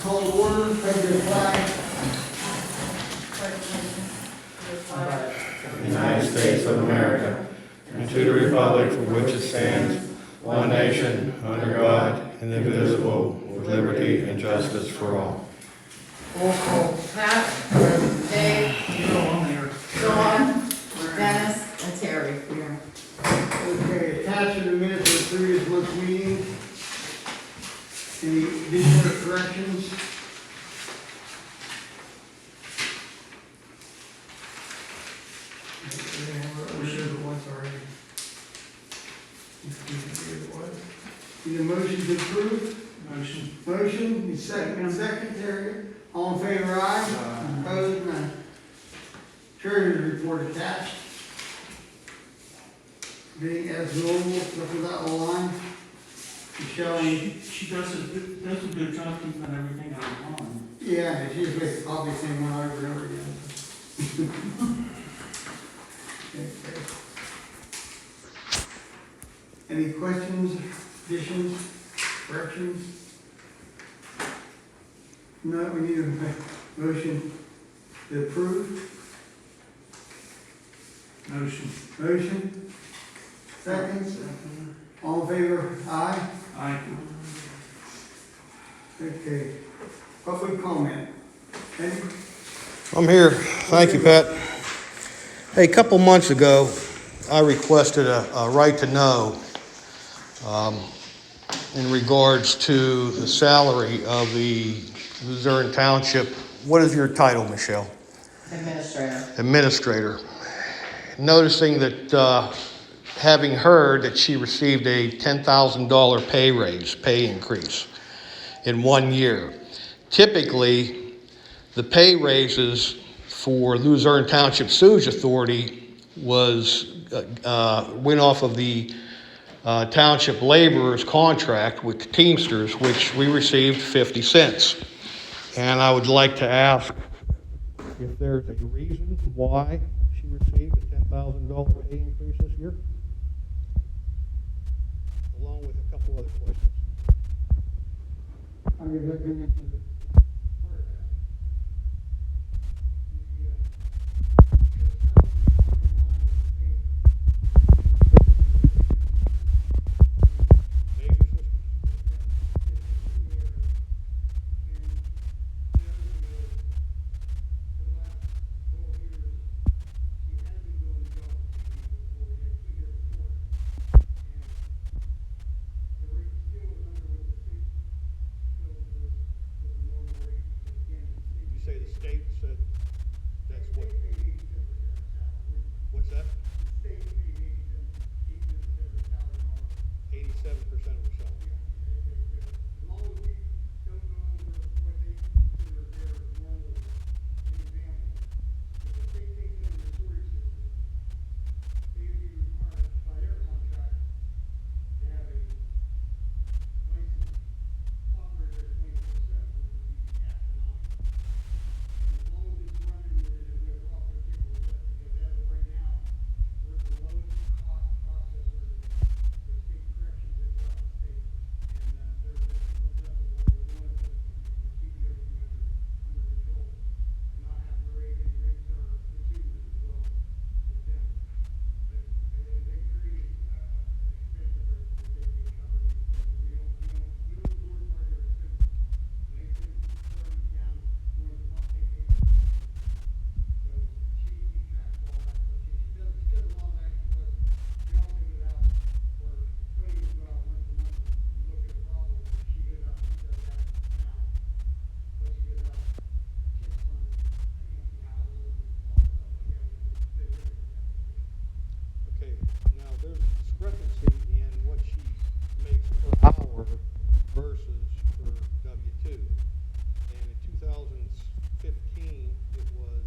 Call to order, pledge the flag. United States of America, and to the republic for which it stands, one nation, under God, indivisible, with liberty and justice for all. Roll call. Pat, Dave, Sean, Dennis, and Terry here. Okay, attached to the minutes of the previous month's meeting. Any additions or corrections? Need a motion to approve? Motion, second, Terry. All in favor, aye. Opposed, none. Treasurer's report attached. Being as normal, look at that line. Michelle, She does a good job keeping everything on line. yeah, it's usually probably the same one over and over again. Okay. Any questions, additions, corrections? No, we need a motion to approve. Motion? Seconds? All in favor? Aye? Aye. Okay. Public comment. Any? I'm here. Thank you, Pat. Hey, a couple months ago, I requested a right to know in regards to the salary of the Luzerne Township. What is your title, Michelle? Administrator. Administrator. Noticing that, having heard that she received a $10,000 pay increase in 1 year. Typically, the pay raises for Luzerne Township Sewage Authority went off of the township laborers contract with the Teamsters, which we received 50 cents. And I would like to ask if there's a reason why she received a $10,000 pay increase this year, along with a couple other questions. I'm going to look into the You say the state said that's what? What's that? 87% of her salary. As long as we don't go under what they consider their normal example. If the state takes over the storage system, they would be required by their contract to have a licensed operator 24/7, which would be astronomical. And as long as it's running, there's no problem with people with that, because as of right now, we're the lowest cost processor for state corrections throughout the state. And there's a people that we're doing to keep everything under control and not have to raise any rates or receivers as well with them. But they create an expense that they can cover the expenses. We don't absorb part of their expenses. And they send starting down during the pump take. So she keeps track of all that stuff. She does a lot of that because we all do it out, or Tony will go out once a month and look at the problem. She goes out, she does that now. But she goes out, checks on empty houses and all that stuff like that. They really do that. Okay, now there's a discrepancy in what she makes per hour versus her W-2. And in 2015, it was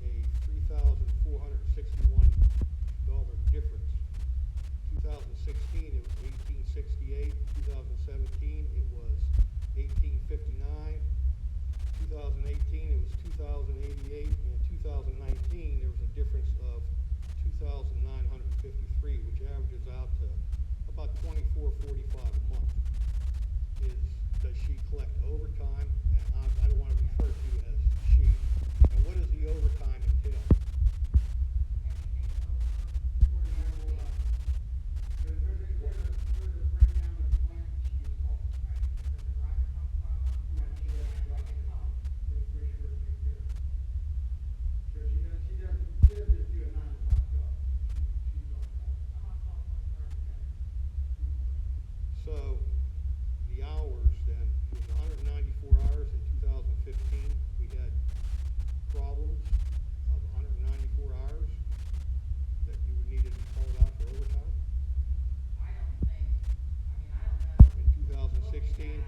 a $3,461 difference. 2016, it was $1,868. 2017, it was $1,859. 2018, it was $2,088. And 2019, there was a difference of $2,953, which averages out to about $24.45 a month. Is does she collect overtime? And I don't want to refer to you as she. And what does the overtime entail? So, the hours then, it was 194 hours in 2015. We had problems of 194 hours that you would need to be called out for overtime. In 2016,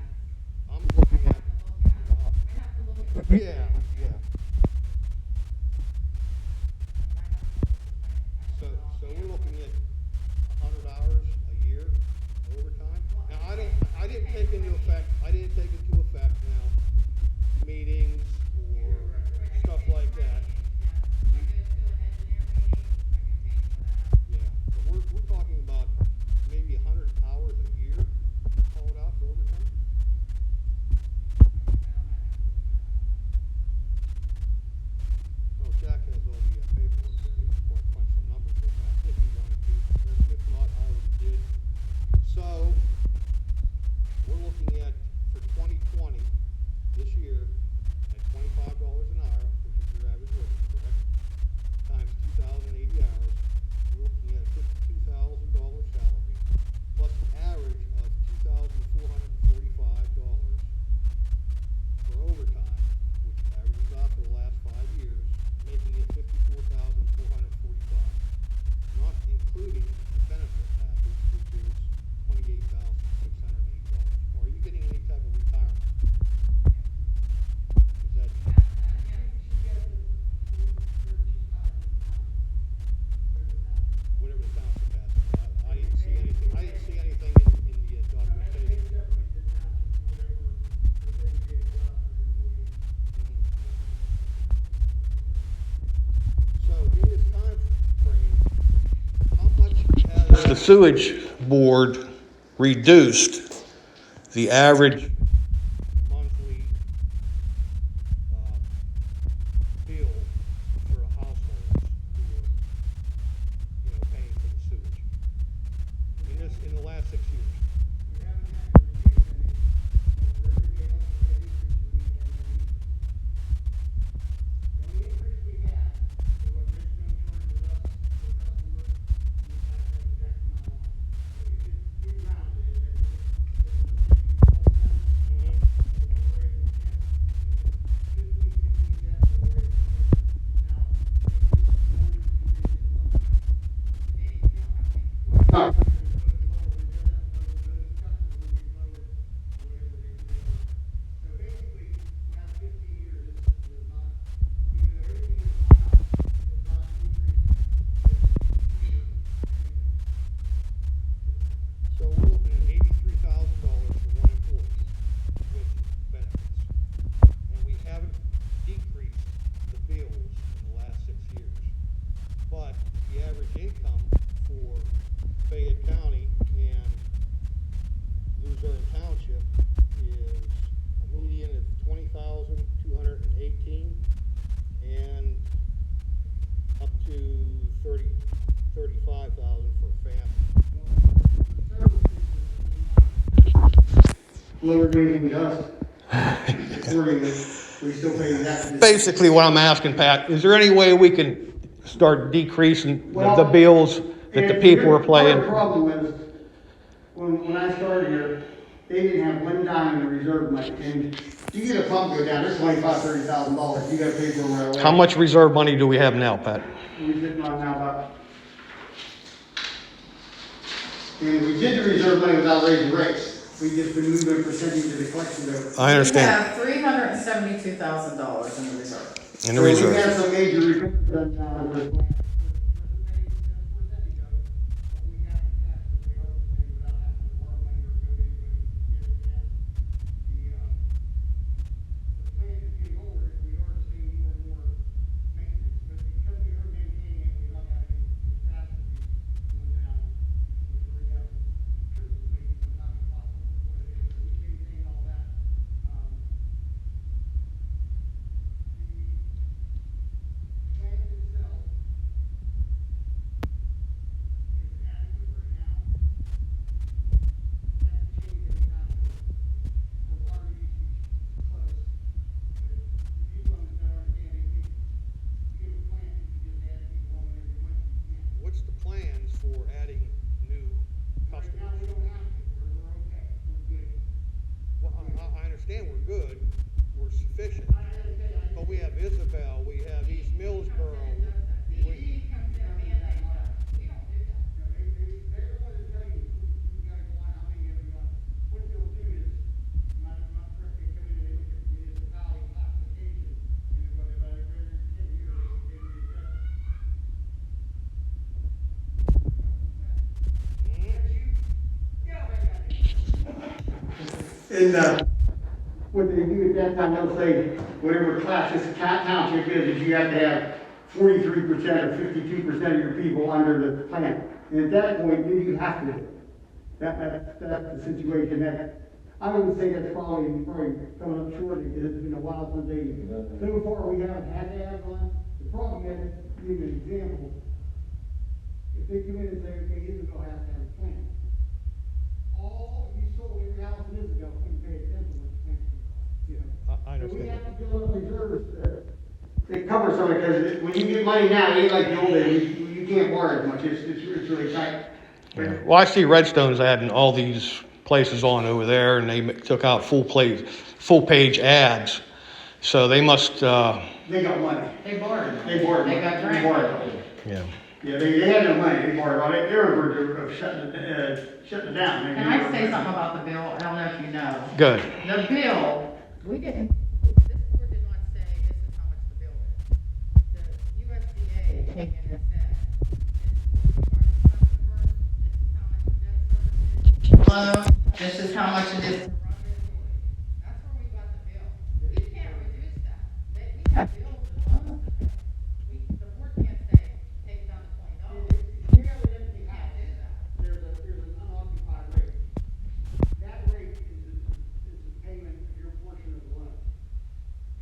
I'm looking at, yeah. So we're looking at 100 hours a year overtime. Now, I didn't take into effect now meetings or stuff like that. Yeah, but we're talking about maybe 100 hours a year called out for overtime. Well, Jack has all the paperwork there. He can punch some numbers real fast if he wanted to. If not, I already did. So, we're looking at, for 2020, this year, at $25 an hour, which is your average wage, correct? Times 2,080 hours, we're looking at a $52,000 salary, plus an average of $2,445 for overtime, which averages out for the last 5 years, making it $54,445, not including the benefit package, which is $28,680. Are you getting any type of retirement? Is that whatever the township has? I didn't see anything. I didn't see anything in the documentation. So in this time frame, how much has the sewage board reduced the average monthly bill for a household who are, paying for the sewage in the last 6 years? So we're looking at $83,000 for one employee with benefits. And we haven't decreased the bills in the last 6 years. But the average income for Fayette County and Luzerne Township is a median of $20,218 and up to $35,000 for a family. Lower grading us, accordingly, we still pay that. Basically, what I'm asking, Pat, is there any way we can start decreasing the bills that the people are Part of the paying? problem is, when I started here, they didn't have one dime in reserve money, and you get a pump go down, it's $25,000-$30,000, you gotta pay for it right away. How much reserve money do we have now, Pat? We're sitting on now about, and we did the reserve money without raising rates. We just been moving a percentage of the collection to. I understand. We have $372,000 in the reserve. In the So reserve. we had some major repairs done now with. good were sufficient. But we have Isabel, we have East Millsboro. we- They're the ones that tell you, you gotta go on, how many have you got? What they'll do is, not correct, they come in and they look at the municipality classification, and they're going to, every 10 years, they reassess. That's you, get out back out there. And, what they do at that time, they'll say, whatever class this township is you have to have 43% or 52% of your people under the plan. And at that point, then you have to, that's the situation that, I would say that's probably coming up short, because it's been a while since so far we haven't had to have one. The problem is, to give you an example, if they come in and say, okay, Isabel has to have a plan. If you sold every house in Isabel, couldn't pay attention to what the plan was, you know? I So we understand. have to build up reserves, it covers some of it, because when you get money now, it ain't like the old days, you can't borrow as much, it's really tight. But Well, I see Redstone's adding all these places on over there, and they took out full page ads. So they must, they got money. They borrowed money. They borrowed They money. got They grant borrowed money. money. yeah. Yeah, they had no money, they borrowed money, they were on the verge of shutting it down. Can I say something about the bill? I don't know if you know. Good. The bill, we didn't, this board did not say this is how much the bill is. The USDA came in and said, this is how much the debt service is. This is how much it is to run the authority. That's where we got the bill. We can't reduce that. We have bills and loans to pay. The board can't say, take it down to $20. You know, we didn't We can't do that. there's an unoccupied rate. That rate is the payment of your portion of the loan.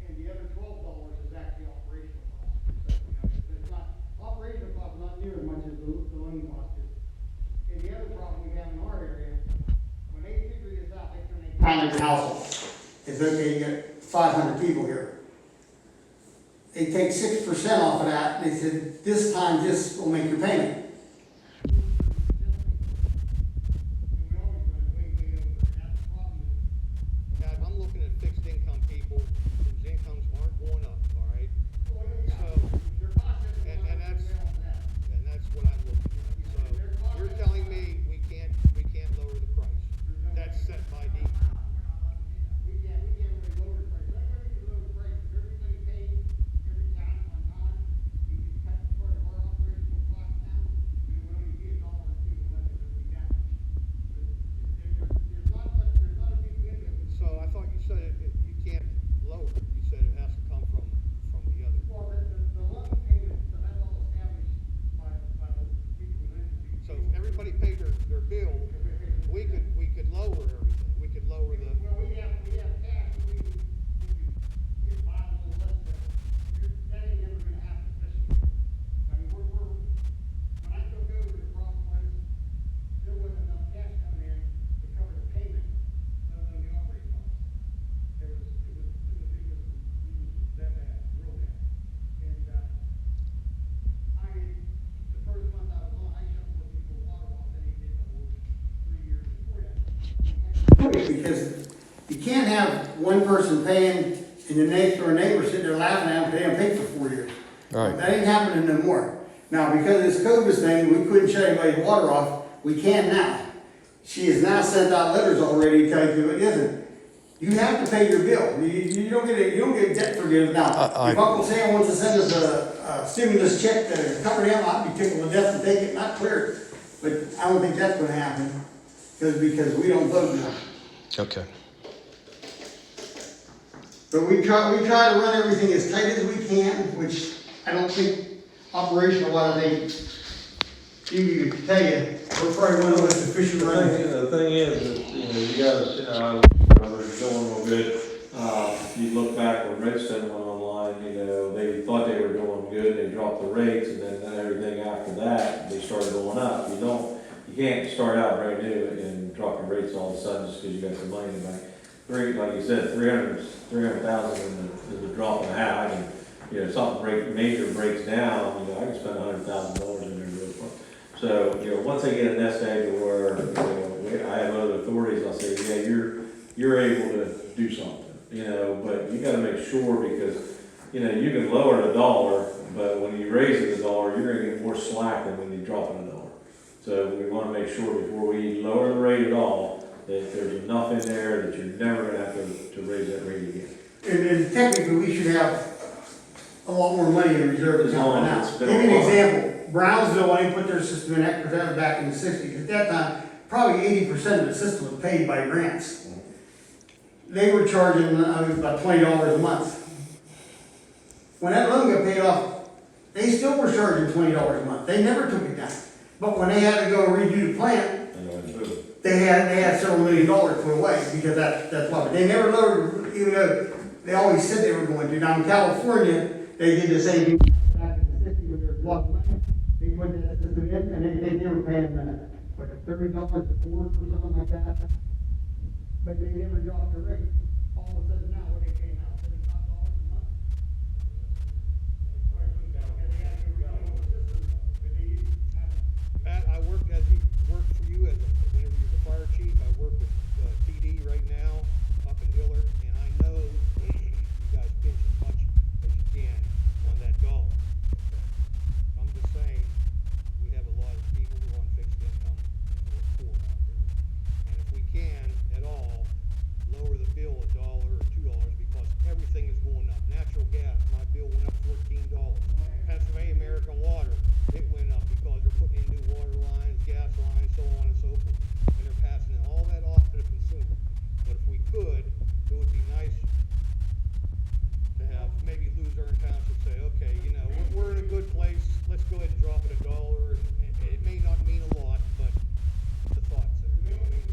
And the other $12 is actually operational cost. So, you know, it's not, operational cost is not near as much as the loan cost is. And the other problem we have in our area, when they figure this out, they turn a pound of household. It's okay, you got 500 people here. They take 6% off of that, and they said, this time this will make your payment. Dad, I'm looking at fixed income people whose incomes aren't going up, all right? And that's what I'm looking at. So you're telling me we can't lower the price. That's set by deed. We can't really lower the price. Everybody can lower the price. If everybody pays every time on time, we can cut part of our operational cost down, and it would only be $1 or $2 less than we got. There's not a big window. So I thought you said you can't lower it. You said it has to come from the other. Well, the loan payment, so that's all established by the people who lend to you. So if everybody paid their bill, we could lower everything. We could lower the, Well, we have cash, we can get by a little less than, that ain't never gonna happen, especially, I mean, when I took over, the problem was, there wasn't enough cash coming in to cover the payment, let alone the operating costs. It was that bad, real bad. And, I mean, the first month I was on, I shut more people water off than they did the whole 3 years before that. Because you can't have one person paying and the next door neighbor sitting there laughing at them, they haven't paid for 4 years. Right. That ain't happening no more. Now, because of this COVID thing, we couldn't shut anybody's water off, we can now. She has now sent out letters already telling you it isn't. You have to pay your bill. You don't get debt forgiveness. Now, if Uncle Sam wants to send us a stimulus check to cover him, I'd be tickled to death to take it, not clear it. But I don't think that's gonna happen, because we don't vote now. okay. But we try to run everything as tight as we can, which I don't think operational wise you can tell you, we're probably one of the most efficient runs. The thing is, that, you guys, they're going real good. If you look back when Redstone went online, they thought they were doing good, they dropped the rates, and then everything after that, they started going up. You can't start out brand new and drop your rates all of a sudden just because you got some money in the bank. Like you said, 300,000 is a drop in a hat. I can, something major breaks down, I can spend $100,000 in there real quick. So, once they get in that stage where, I have other authorities, I'll say, yeah, you're able to do something. you know, but you gotta make sure because, you know, you can lower the dollar, but when you raise it a dollar, you're gonna get more slack than when you drop it a dollar. So we wanna make sure before we lower the rate at all, that there's enough in there that you're never gonna have to raise that rate again. And technically, we should have a lot more money in reserve than As long now. as it's been Give you an a while. example, Brownsville, when they put their system in, because that was back in the sixties, at that time, probably 80% of the system was paid by grants. They were charging, about $20 a month. When that loan got paid off, they still were charging $20 a month, they never took it down. But when they had to go redo the plant, I know it's true. they had several $1 million put away, because that's why, they never lowered, even though they always said they were going to. Now in California, they did the same thing back in the 60s when there was block money. They put that system in, and they were paying, what, $30 a quart or something like that. But they never dropped the rate. All of a sudden now, what are they paying now, $75 a month? And they had to go redo the system, but they didn't have. Pat, I worked for you whenever you were the fire chief. I work with PD right now up in Hillard, and I know you guys pinch as much as you can on that dollar. Okay? I'm just saying, we have a lot of people who are on fixed income who are poor out there. And if we can at all lower the bill $1 or $2 because everything is going up. Natural gas, my bill went up $14. Pennsylvania American Water, it went up because they're putting in new water lines, gas lines, so on and so forth. And they're passing all that off to the consumer. But if we could, it would be nice to have maybe Luzerne Township say, okay, you know, we're in a good place, let's go ahead and drop it $1. And it may not mean a lot, but the thought's there, you know what I mean?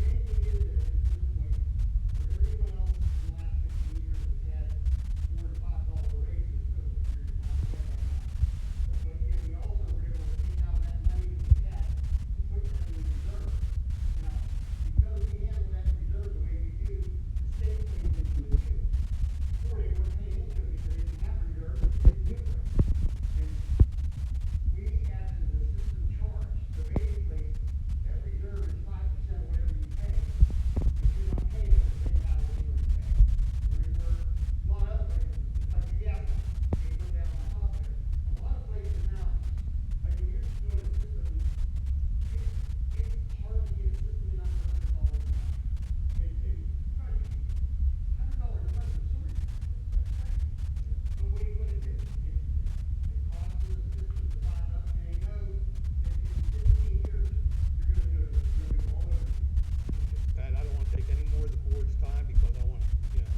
Pat, I don't want to take any more of the board's time because I want to, you know,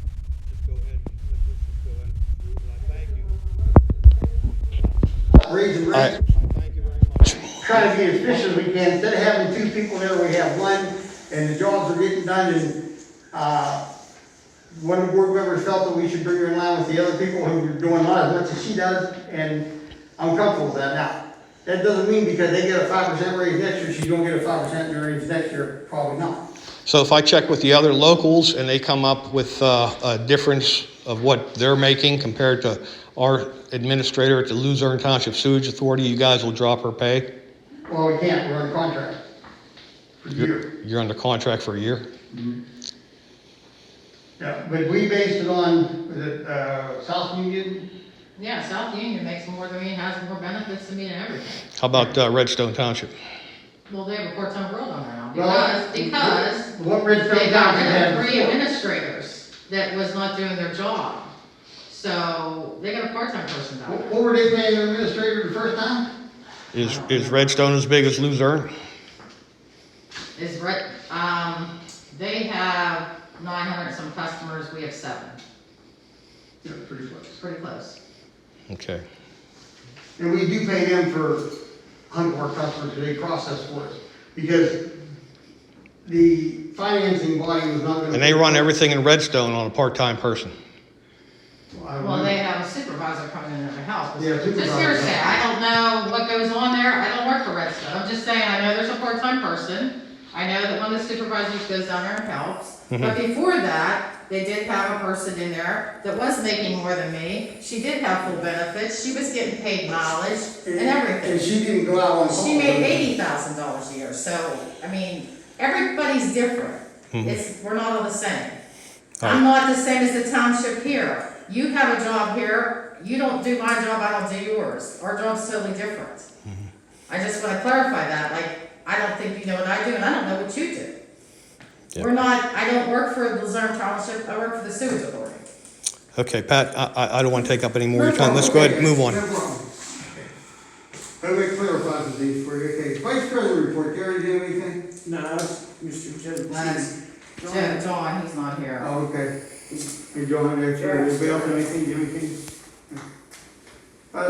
just go ahead and let's just go ahead and through, but I thank you. Raising rates. I thank you very much. Try to be as efficient as we can. Instead of having two people there, we have one, and the jobs are getting done, and, one of the board members felt that we should bring her in line with the other people who are doing not as much as she does, and I'm comfortable with that. Now, that doesn't mean because they get a 5% raise next year, she's gonna get a 5% raise next year, probably not. So if I check with the other locals and they come up with a difference of what they're making compared to our administrator at the Luzerne Township Sewage Authority, you guys will drop her pay? Well, we can't, we're under contract for a year. You're under contract for a year? Yeah, but we based it on, was it, South Union? Yeah, South Union makes more than me, has more benefits than me and everything. How about Redstone Township? Well, they have a part-time girl down there now, Well, because What Redstone they got Township rid had of 3 before. administrators that was not doing their job. So, they got a part-time person down there. What were they paying the administrator the first time? Is Redstone as big as Luzerne? Is they have 900 some customers, we have 7. Yeah, pretty close. It's pretty close. Okay. And we do pay them for 100 more customers that they process for us, because the financing body was not gonna. And they run everything in Redstone on a part-time person? Well, they have a supervisor coming in every house. Yeah, Just supervisor. hearsay, I don't know what goes on there, I don't work for Redstone, I'm just saying, I know there's a part-time person. I know that one of the supervisors goes down there and helps, but before that, they did have a person in there that was making more than me. She did have full benefits, she was getting paid mileage and And everything. she didn't go out on call. She made $80,000 a year, so, I mean, everybody's different. We're not all the same. I'm not the same as the township township here. You have a job here, you don't do my job, I don't do yours. Our job's totally different. I just wanna clarify that, like, I don't think you know what I do, and I don't know what you do. Yeah. We're not, I don't work for Luzerne Township, I work for the Sewage Authority. Okay, Pat, I don't want to take up any more of your time. Let's go ahead and move on. No problem. Let me clarify some things for you. Okay, Vice President report, Gary, do you have anything? No, Mr. Joe. That's John, he's not here. Oh, okay. Hey, John, anybody else have anything, do you have anything?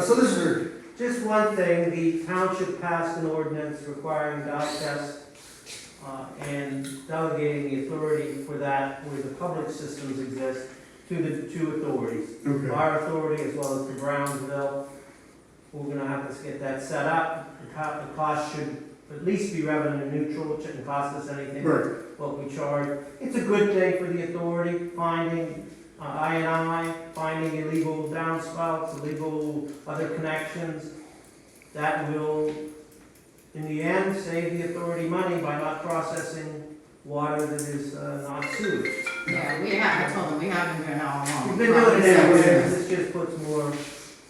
Solicitor, Just one thing, the township passed an ordinance requiring dye tests, and delegating the authority for that, where the public systems exist, to the two authorities. Okay. Our authority as well as the Brownsville. We're gonna have to get that set up. The cost should at least be revenue neutral, it shouldn't cost us anything. right, What we charge. It's a good thing for the authority, finding I&I, finding illegal downspouts, illegal other connections. That will, in the end, save the authority money by not processing water that is not sewage. Yeah, I told him, we have been doing it all along. We've been doing it Yeah, anyway, yeah. this just puts more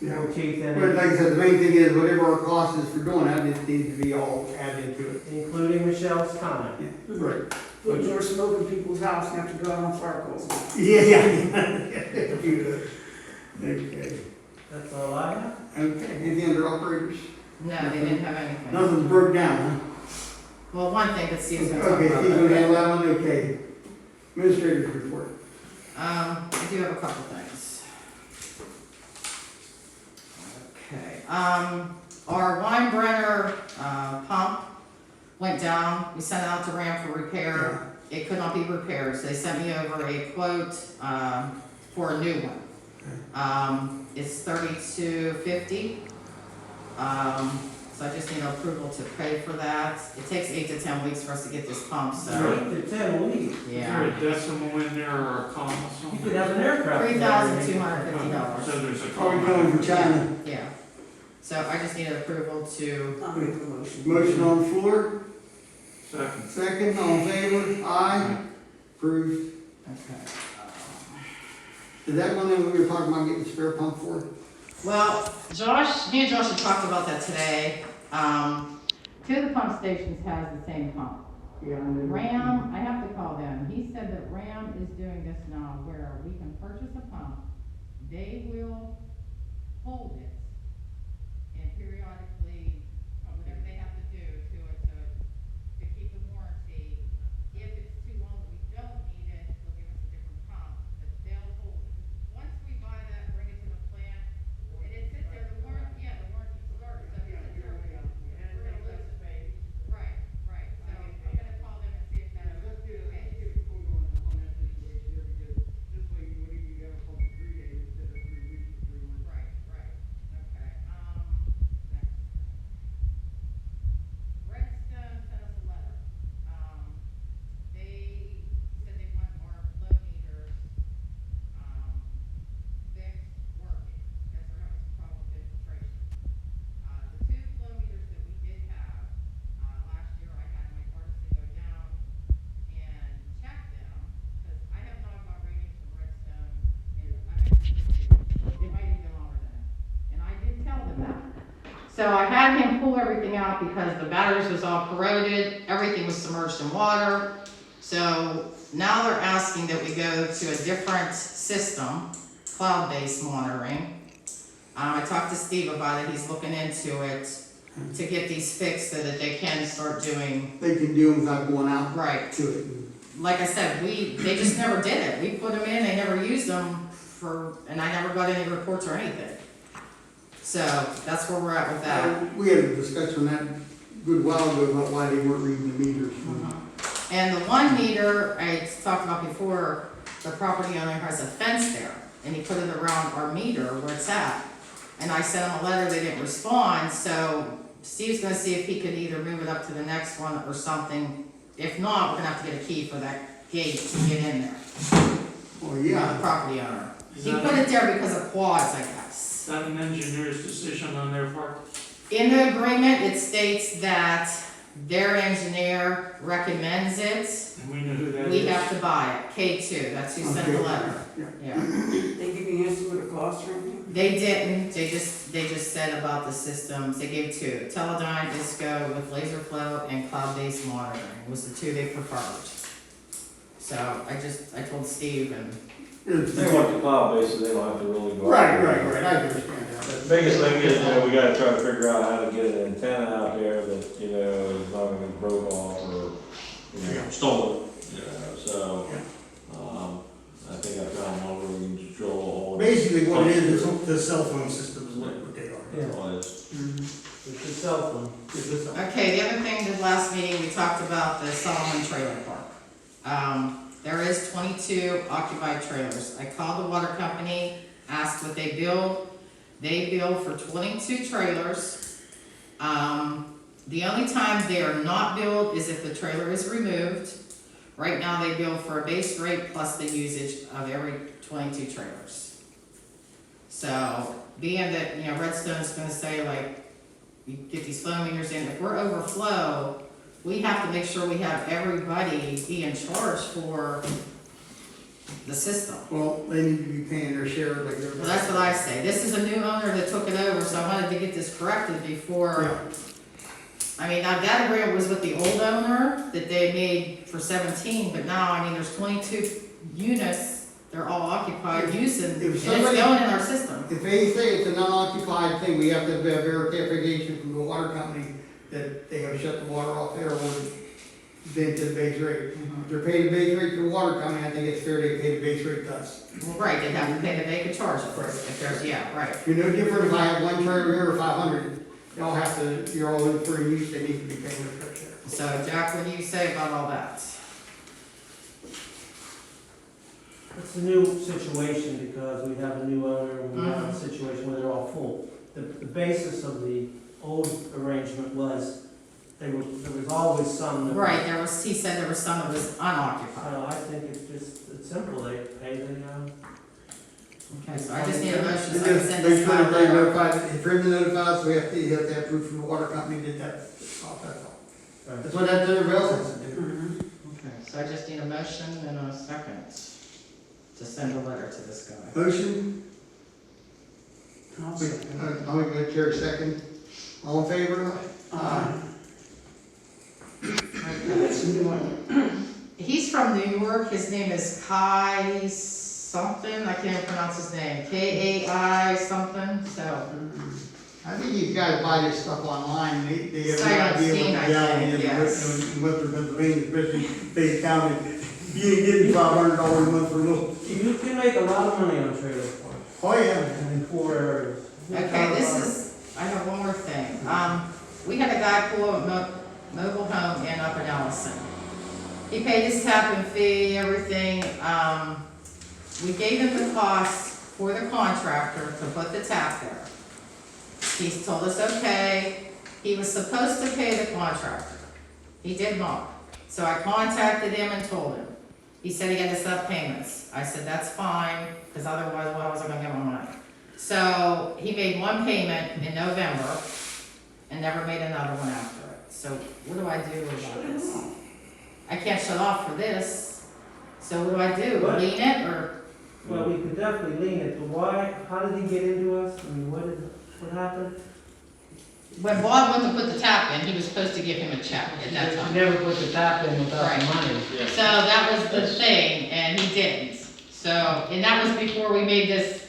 yeah. teeth in But it, like I said, the main thing is whatever our cost is for doing that, it needs to be all added to it. including Michelle's time. Yeah, right. Put your smoke in people's house and have to go out on fire calls. Yeah. Okay, That's all I have. okay, any other operators? No, they didn't have anything. Nothing broke down, Well, one thing that Steve's huh? gonna talk Okay, about. keep going down that one, okay. Administrator's report. I do have a couple things. Okay, our Weinbrenner, pump went down, we sent it out to RAM for repair. It could not be repaired, so they sent me over a quote, for a new one. It's $32.50. So I just need approval to pay for that. It takes 8 to 10 weeks for us to get this pump, so, 8 to 10 weeks. yeah. Is there a decimal in there or a comma You somewhere? could have an aircraft. $3,250. So there's a Are we comma. going for China? Yeah. So I just needed approval to, I'll make the motion. Motion on the floor, Second. second, all in favor? Aye. Approved. okay. Is that one that we were talking about getting a spare pump for? Well, me and Josh had talked about that today. Two of the pump stations has the same pump. RAM, I have to call them. He said that RAM is doing this now where we can purchase a pump. They will hold it and periodically, whatever they have to do to it to keep the warranty. If it's too long that we don't need it, they'll give us a different pump, but they'll hold it. Once we buy that, bring it to the plant, and it sits there, the warranty starts, so it sits there, we're gonna lose it. Right, right, so I'm gonna call them and see if that's. Let's get a quote on that situation here, because this way you wouldn't even have a pump for 3 days instead of 3 weeks or 3 months. Right, okay. Next. Redstone sent us a letter. They said they want our flow meters, fixed, working, because they're having some problem with infiltration. The two flow meters that we did have, last year I had my partisan go down and check them, because I have not got ratings from Redstone, and it might even go longer than that. And I did tell them that. So I had him pull everything out because the batteries was all corroded, everything was submerged in water. So now they're asking that we go to a different system, cloud-based monitoring. I talked to Steve about it, he's looking into it to get these fixed so that they can start doing, They can do them without going out right. to it. Like I said, they just never did it. We put them in, they never used them and I never got any reports or anything. So that's where we're at with that. We had a discussion on that a good while ago about why they weren't reading the meters. And the one meter I talked about before, the property owner has a fence there, and he put it around our meter where it's at. And I sent him a letter, they didn't respond, so Steve's gonna see if he could either move it up to the next one or something. If not, we're gonna have to get a key for that gate to get in there. Oh, The yeah. property owner. Is He that- put it there because of quads, I guess. Is that an engineer's decision on their part? In the agreement, it states that their engineer recommends it, And we know who that is. we have to buy it, K2, that's who sent the letter. Yeah. They give you an estimate of cost or anything? They didn't, they just said about the systems, they gave two, Teledyne Disco with laser flow and cloud-based monitoring was the two they preferred. So I told Steve and, They want the cloud base, so they don't have to really go. Right, I understand that. The biggest thing is, we gotta try to figure out how to get an antenna out there that, is not gonna be broke off or, stolen, so, I think I found one where we can control all. Basically, what it is the cell phone system is what they are. Yeah. All this. It's a cell phone. It's the cell phone. okay, the other thing, the last meeting, we talked about the Solomon Trailer Park. There is 22 occupied trailers. I called the water company, asked what they build. They build for 22 trailers. The only time they are not billed is if the trailer is removed. Right now, they bill for a base rate plus the usage of every 22 trailers. So, being that, Redstone's gonna say like, you get these flow meters in, if we're overflow, we have to make sure we have everybody be in charge for the system. Well, they need to be paying their share like everybody. Well, that's what I say. This is a new owner that took it over, so I wanted to get this corrected before. I mean, now that agreement was with the old owner that they made for 17, but now, there's 22 units, they're all occupied using, and it's going in our system. If they say it's a non-occupied thing, we have to have verification from the water company that they have shut the water off there or they to the base rate. If they're paying the base rate to the water company, I think it's fair they pay the base rate to us. Well, right, they have to pay the vacant charge if there's, right. You're no different if I have one trailer here or 500. They all have to, you're all in for use, they need to be paying their fair share. So Jack, what do you say about all that? It's a new situation because we have a new owner and we have a situation where they're all full. The basis of the old arrangement was there was always some that. Right, he said there was some that was unoccupied. I think it's simple, they pay the, Okay, so I just need a motion, They so I can just send make this sure file they're over. notified, if they're notified, so you have to have proof from the water company that that's all. Right. That's what that everybody else has to do. Okay, so I just need a motion and a second to send a letter to this guy. Motion, I'll wait, second. I'll make a chair second. All in favor? That's a new one. He's from New York, his name is Kai something, I can't even pronounce his name, Kai something, so. I think these guys buy this stuff online, they have Sight no idea unseen, what I the reality think, is yes. in Western Pennsylvania, especially Fayette County. You ain't getting $500 a month for a little. You can make a lot of money on trailer parks Oh, yeah. in 4 areas. Okay, I have one more thing. We had a guy pull a mobile home in up in Ellison. He paid his tap and fee, everything. We gave him the cost for the contractor to put the tap there. He's told us, okay, he was supposed to pay the contractor. He did not. So I contacted him and told him. He said he had to set up payments. I said, that's fine, because otherwise, I wasn't gonna get my money. So he made one payment in November and never made another one after it. So what do I do about this? I can't shut off for this. So what do I do? What? Lien it or? Well, we could definitely lean it, but why, how did he get into us? I mean, what happened? When Bob went to put the tap in, he was supposed to give him a check at that You time. never put the tap in without the Right. money. So that was the thing, and he didn't. So, and that was before we made this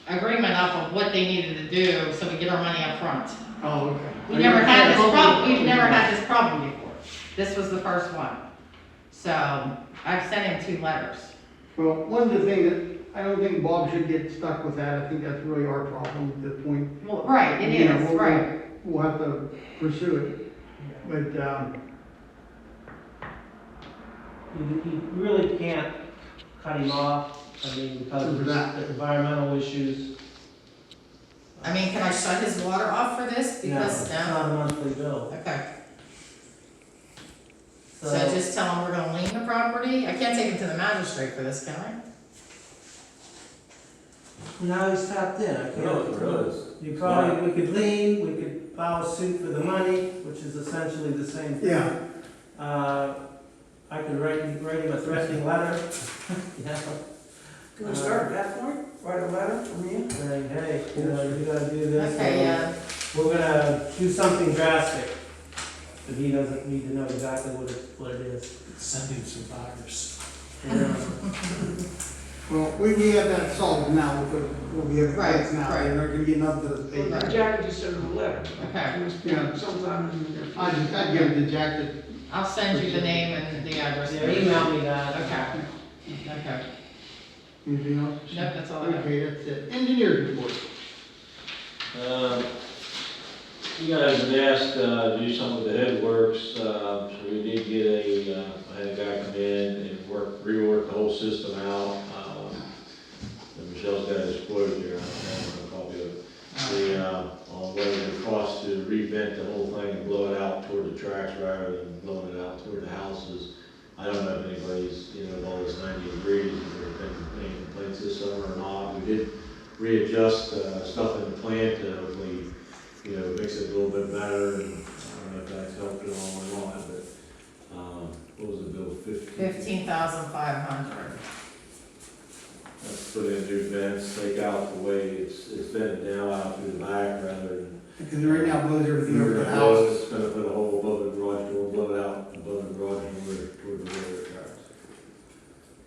agreement up of what they needed to do, so we get our money up front. Oh, okay. We've never had this problem before. This was the first one. So, I've sent him 2 letters. Well, one of the things that, I don't think Bob should get stuck with that, I think that's really our problem at this point. Well, right, it You know, is, we'll- right. We'll have to pursue it, but, You really can't cut him off, I mean, because of the environmental issues. I mean, can I shut his water off for this? No, Because, it's not a monthly bill. Okay, so just tell him we're gonna lien the property? I can't take him to the magistrate for this, can I? Now he's tapped in, I No, can't. it is. We could lean, we could file a suit for the money, which is essentially the same thing. Yeah. I could write him a threatening letter. Yeah. Can we start at that point? Write a letter from you? Saying, hey, you gotta do this. Okay, yeah. We're gonna do something drastic, but he doesn't need to know exactly what it is. Sending survivors. Well, we have that solved now, we'll be able to Right, fix now, right. they're not gonna get nothing to the paper. Right. Jack just sent him a letter. Okay, Yeah. Sometime in the near future. I'd give it to Jack to. I'll send you the name and the address. Yeah, email me that. Okay, okay. Anything else? Nope, that's all I have. Okay, that's it. Engineer's report. You guys had asked, to do some of the headworks, so we did get I had a guy come in and rework the whole system out. And Michelle's got his quote here, I have a copy of it. On what it would cost to revent the whole thing and blow it out toward the tracks rather than blowing it out toward the houses. I don't know if anybody's, with all this 90 degrees, if there's been any complaints this summer or not. We did readjust, stuff in the plant to hopefully, mix it a little bit better, and I don't know if that's helped at all or not, but, what was the bill, 15,500. Let's put in new vents, take out the way it's vented now out through the back rather than. Because right now blows everything over We're the gonna blow it, house. it's gonna put a hole above the garage door, blow it out above the garage door toward the railroad tracks.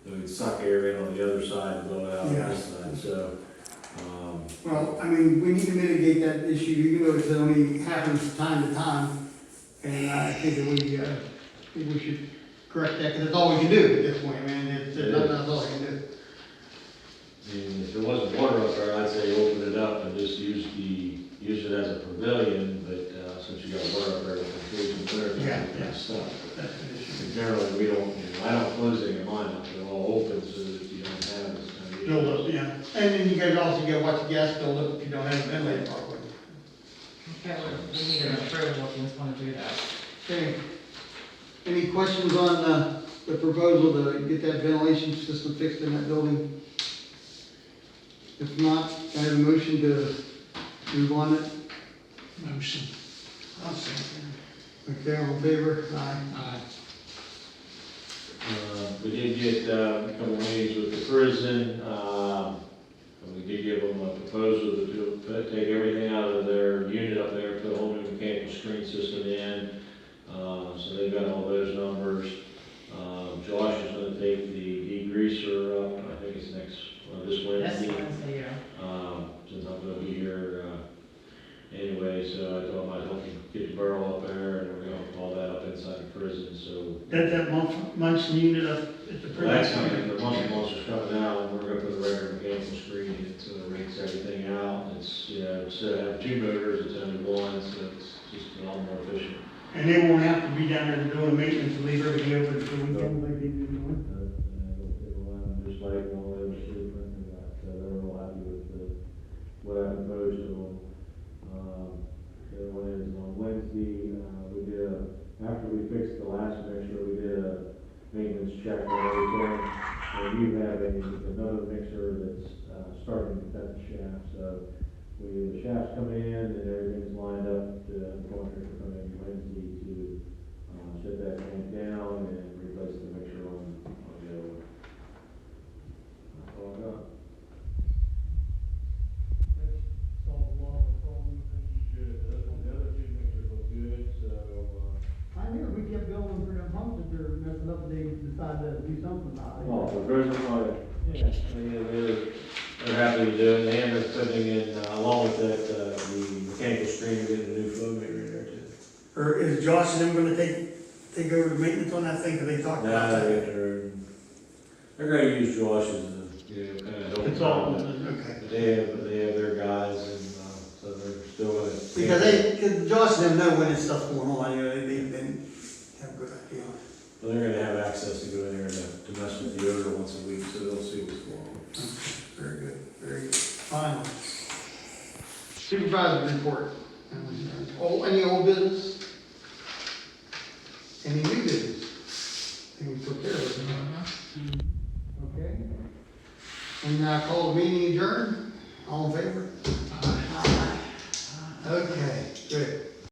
So we'd suck air in on the other side and blow it out on this side, so, Well, I mean, we need to mitigate that issue, even though it only happens from time to time. And I think that we should correct that, because it's all we can do at this point, man, that's all I can do. I mean, if there wasn't water up there, I'd say open it up and just use it as a pavilion, but, since you got water up there, with the winter, and stuff. That's an issue. And generally, we don't, I don't close any of mine up, they're all open so that you don't have this kind of. Build up, yeah. And then you guys also gotta watch the gas build up if you don't have it ventilated properly. Okay, we need an approval if you just want to do that. Okay. Any questions on the proposal to get that ventilation system fixed in that building? If not, can I have a motion to move on it? Motion. I'll say. Okay, all in favor? Aye. Aye. We did get a couple of meetings with the prison. And we did give them a proposal to take everything out of their unit up there, put a whole new mechanical screen system in. So they've got all those numbers. Josh is gonna take the degreaser up, I think it's this Wednesday. This Wednesday, yeah. Since I'm gonna be here, anyway, so I told him I'd help him get the barrel up there, and we're gonna put all that up inside the prison, so. That Munson unit up at the Well, that's coming, the monster's coming out, and we're gonna put a regular mechanical screen in it, so it rakes everything out. It's, instead of having two motors, it's only one, so it's just a lot more efficient. And they won't have to be down there doing maintenance and leave everything open for the weekend like they do now. It'll have just like all the other city and that, so they're real happy with what I proposed to them. The other one is on Wednesday, we did after we fixed the last mixer, we did a maintenance check on everything. And you have another mixer that's, starting to cut the shaft, so the shafts come in and everything's lined up, the contractor come in Wednesday to, shut that tank down and replace the mixer on the other one. That's all I got. Solve a lot of problems. Good, the other two mixers look good, so, I knew we kept going for them pumps that they're messing up, they decide to do something about it. well, the prison, they're happy to do it, and they're putting in, along with that, the mechanical screen, getting a new flow meter in there too. Or is Josh and them gonna take over the maintenance on that thing, cause they talked about Nah, that? they're gonna use Josh as a, kind of help. It's all, out. okay. But they have their guys, and, so they're still gonna. Because Josh and them know when this stuff's going on, they have a good idea on it. Well, they're gonna have access to go in there to mess with the odor once a week, so they'll see what's going on. Very good, very good. Final. Supervisor report. Any old business? Any new business? I think we took care of it. huh? Okay. And call the meeting adjourned. All in favor? Aye. Okay, good.